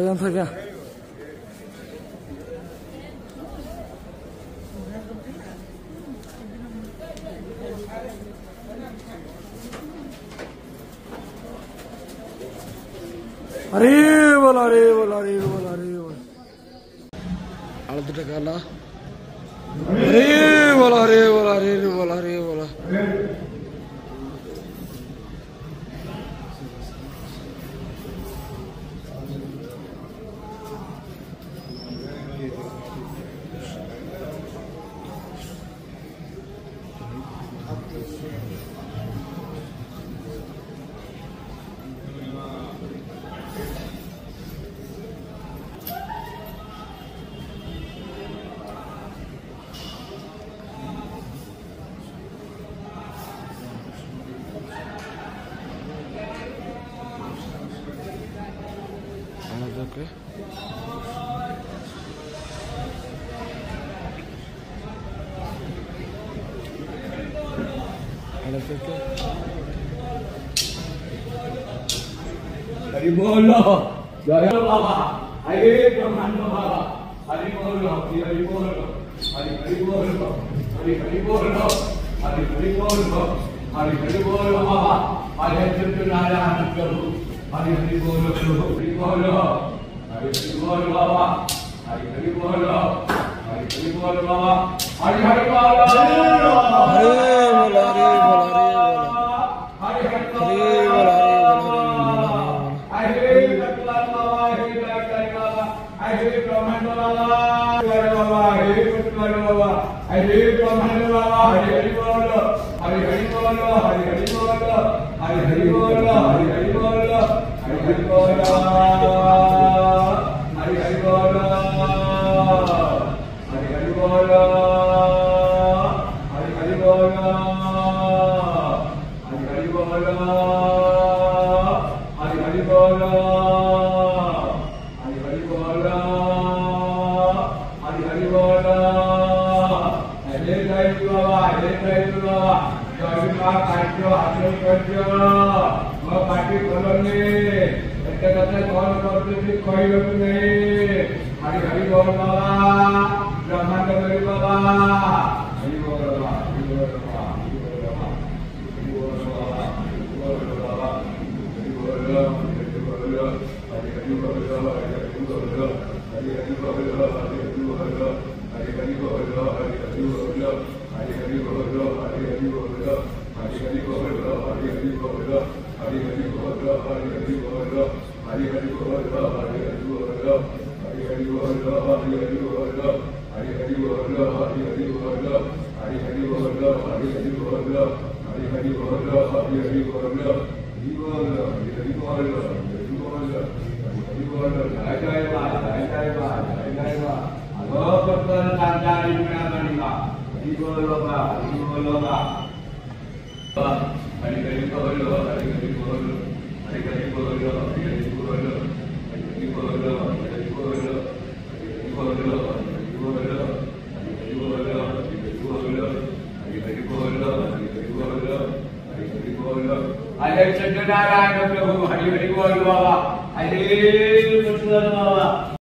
Yang था क्या? अरे बोला अरे बोला अरे बोला अरे बोला आलत टकाला अरे बोला अरे बोला अरे बोला अरे बोला Okay. Hari bolo, jaya Baba, Hari Brahmana Baba, Hari bolo, Hari bolo, Hari bolo, Hari bolo, Hari bolo, Hari bolo Baba, Hari Satyanarayana Prabhu, Hari bolo, Hari bolo, Hari bolo Baba, Hari bolo, Hari bolo Baba, Hari bolo, Hari Satyanarayana Prabhu, Hari bolo Baba, Hari Satyanarayana Baba.